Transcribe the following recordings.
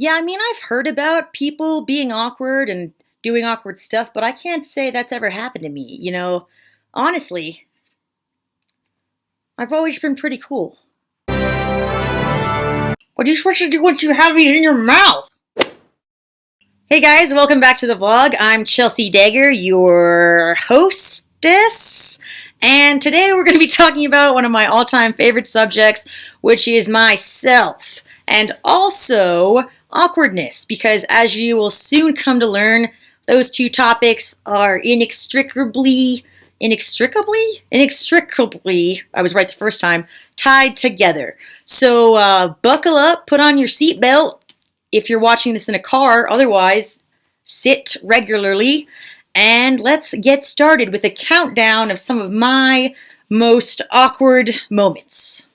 Yeah, I mean, I've heard about people being awkward and doing awkward stuff, but I can't say that's ever happened to me. Honestly, I've always been pretty cool. What are you supposed to do once you have these in your mouth? Hey guys, welcome back to the vlog. I'm Chelsea Dagger, your hostess. And today we're going to be talking about one of my all-time favorite subjects, which is myself. And also awkwardness, because as you will soon come to learn, those two topics are inextricably, I was right the first time, tied together. So buckle up, put on your seatbelt if you're watching this in a car. Otherwise, sit regularly, and let's get started with a countdown of some of my most awkward moments.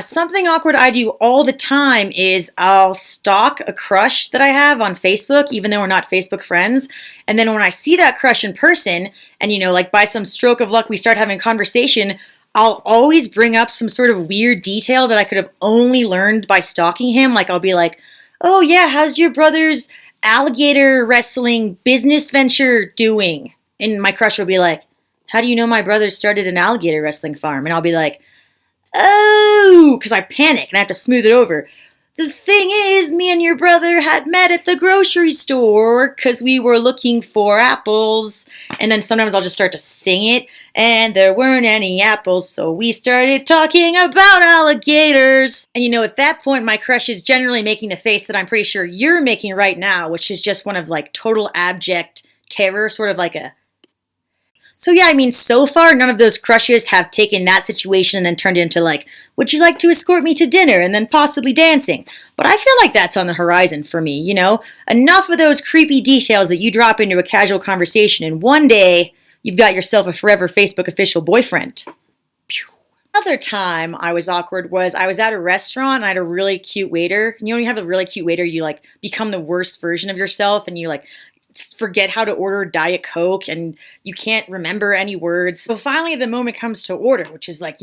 Something awkward I do all the time is I'll stalk a crush that I have on Facebook, even though we're not Facebook friends. And then when I see that crush in person, and like by some stroke of luck we start having a conversation, I'll always bring up some sort of weird detail that I could have only learned by stalking him. Like I'll be like, "Oh yeah, how's your brother's alligator wrestling business venture doing?" And my crush will be like, "How do you know my brother started an alligator wrestling farm?" And I'll be like, "Oh," because I panic and I have to smooth it over. "The thing is, me and your brother had met at the grocery store because we were looking for apples." And then sometimes I'll just start to sing it. "And there weren't any apples, so we started talking about alligators." And at that point, my crush is generally making the face that I'm pretty sure you're making right now, which is just one of like total abject terror, sort of like a... So yeah, I mean, so far, none of those crushes have taken that situation and then turned into like, "Would you like to escort me to dinner?" and then possibly dancing. But I feel like that's on the horizon for me, Enough of those creepy details that you drop into a casual conversation, and one day, you've got yourself a forever Facebook official boyfriend. Another time I was awkward was I was at a restaurant and I had a really cute waiter. And when you have a really cute waiter, you like become the worst version of yourself, and you like forget how to order Diet Coke and you can't remember any words. So finally the moment comes to order, which is like,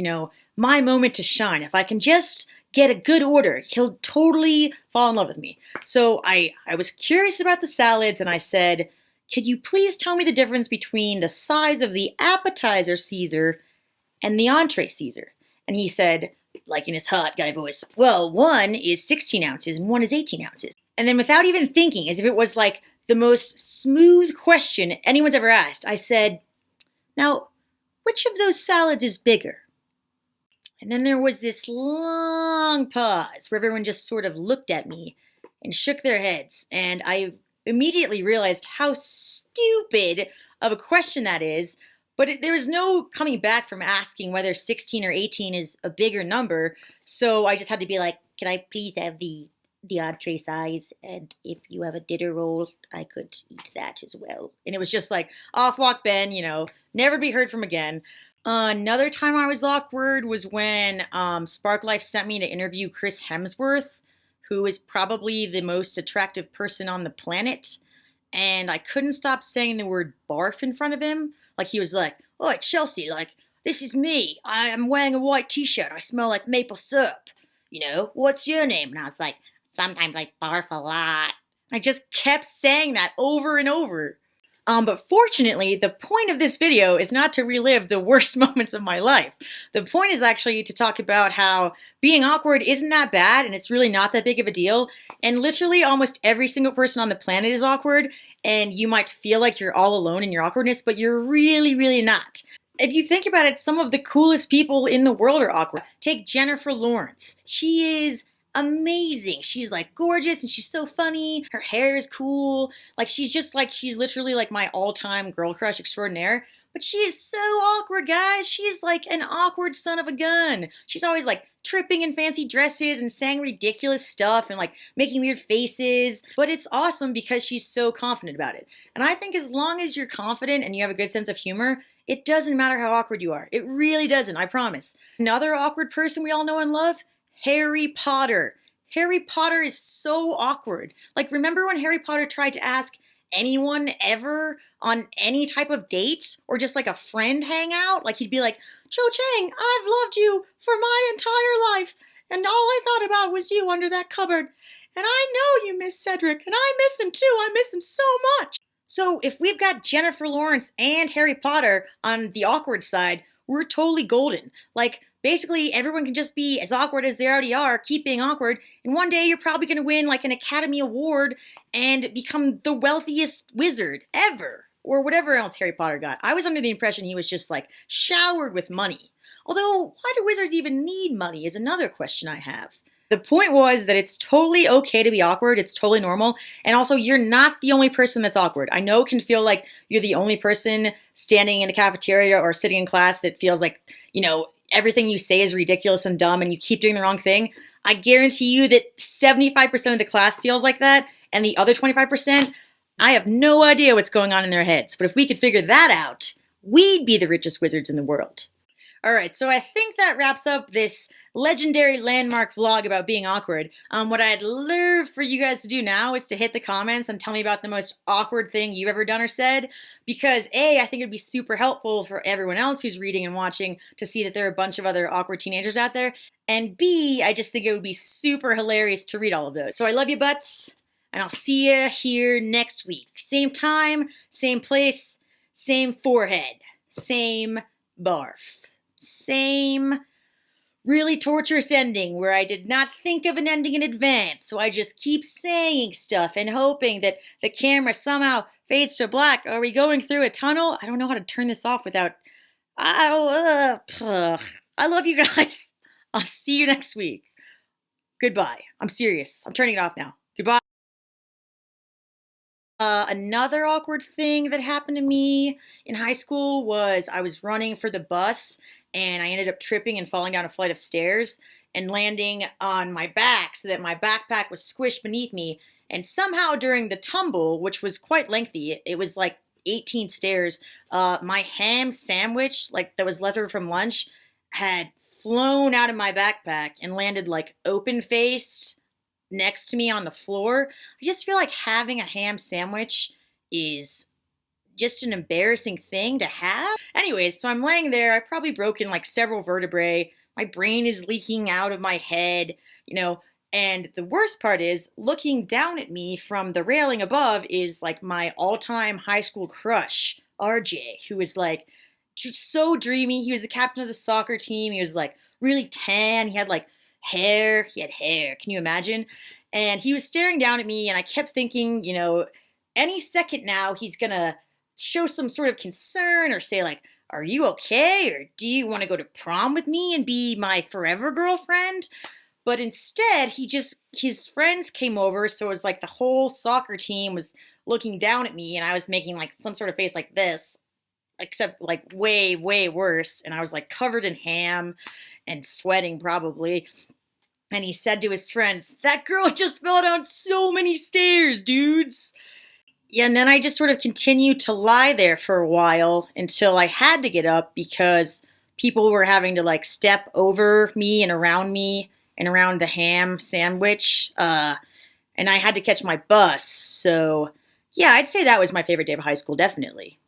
my moment to shine. If I can just get a good order, he'll totally fall in love with me. So I was curious about the salads and I said, "Could you please tell me the difference between the size of the appetizer Caesar and the entree Caesar?" And he said, like in his hot guy voice, "Well, one is 16 ounces and one is 18 ounces. And then without even thinking, as if it was like the most smooth question anyone's ever asked, I said, "Now, which of those salads is bigger?" And then there was this long pause where everyone just sort of looked at me and shook their heads. And I immediately realized how stupid of a question that is. But there was no coming back from asking whether 16 or 18 is a bigger number. So I just had to be like, "Can I please have the entree size, and if you have a dinner roll, I could eat that as well." And it was just like, off walk Ben, never be heard from again. Another time I was awkward was when Sparklife sent me to interview Chris Hemsworth, who is probably the most attractive person on the planet. And I couldn't stop saying the word barf in front of him. Like he was like, "Oh, Chelsea, like, this is me. I am wearing a white t-shirt. I smell like maple syrup. What's your name?" And I was like, "Sometimes I barf a lot." I just kept saying that over and over. But fortunately, the point of this video is not to relive the worst moments of my life. The point is actually to talk about how being awkward isn't that bad and it's really not that big of a deal. And literally almost every single person on the planet is awkward, and you might feel like you're all alone in your awkwardness, but you're really, really not. If you think about it, some of the coolest people in the world are awkward. Take Jennifer Lawrence. She is amazing. She's like gorgeous and she's so funny. Her hair is cool. Like she's literally like my all-time girl crush extraordinaire. But she is so awkward, guys. She is like an awkward son of a gun. She's always like tripping in fancy dresses and saying ridiculous stuff and like making weird faces. But it's awesome because she's so confident about it. And I think as long as you're confident and you have a good sense of humor, it doesn't matter how awkward you are. It really doesn't, I promise. Another awkward person we all know and love? Harry Potter. Harry Potter is so awkward. Like, remember when Harry Potter tried to ask anyone ever on any type of date or just like a friend hangout? Like he'd be like, "Cho Chang, I've loved you for my entire life, and all I thought about was you under that cupboard. And I know you miss is Cedric, and I miss him too. I miss him so much. So if we've got Jennifer Lawrence and Harry Potter on the awkward side, we're totally golden. Like, basically, everyone can just be as awkward as they already are, keep being awkward, and one day you're probably going to win like an Academy Award and become the wealthiest wizard ever. Or whatever else Harry Potter got. I was under the impression he was just like showered with money. Although, why do wizards even need money is another question I have. The point was that it's totally okay to be awkward, it's totally normal, and also you're not the only person that's awkward. I know it can feel like you're the only person standing in the cafeteria or sitting in class that feels like, everything you say is ridiculous and dumb and you keep doing the wrong thing. I guarantee you that 75% of the class feels like that, and the other 25%, I have no idea what's going on in their heads. But if we could figure that out, we'd be the richest wizards in the world. All right, so I think that wraps up this legendary landmark vlog about being awkward. What I'd love for you guys to do now is to hit the comments and tell me about the most awkward thing you've ever done or said, because A, I think it'd be super helpful for everyone else who's reading and watching to see that there are a bunch of other awkward teenagers out there, and B, I just think it would be super hilarious to read all of those. So I love you butts, and I'll see you here next week. Same time, same place, same forehead, same barf. Same really torturous ending where I did not think of an ending in advance, so I just keep saying stuff and hoping that the camera somehow fades to black. Are we going through a tunnel? I don't know how to turn this off without... I love you guys. I'll see you next week. Goodbye. I'm serious. I'm turning it off now. Goodbye. Another awkward thing that happened to me in high school was I was running for the bus and I ended up tripping and falling down a flight of stairs and landing on my back so that my backpack was squished beneath me. And somehow during the tumble, which was quite lengthy, it was like 18 stairs, my ham sandwich, like that was left over from lunch, had flown out of my backpack and landed like open-faced next to me on the floor. I just feel like having a ham sandwich is just an embarrassing thing to have. Anyways, so I'm laying there. I've probably broken like several vertebrae. My brain is leaking out of my head, and the worst part is looking down at me from the railing above is like my all-time high school crush, RJ, who was like just so dreamy. He was the captain of the soccer team. He was like really tan. He had like hair. He had hair. Can you imagine? And he was staring down at me, and I kept thinking, any second now he's gonna show some sort of concern or say like, are you okay? Or do you want to go to prom with me and be my forever girlfriend? But instead, his friends came over, so it was like the whole soccer team was looking down at me, and I was making like some sort of face like this, except like way, way worse. And I was like covered in ham and sweating probably. And he said to his friends, "That girl just fell down so many stairs, dudes." Yeah, and then I just sort of continued to lie there for a while until I had to get up because people were having to like step over me and around the ham sandwich. And I had to catch my bus. So yeah, I'd say that was my favorite day of high school, definitely.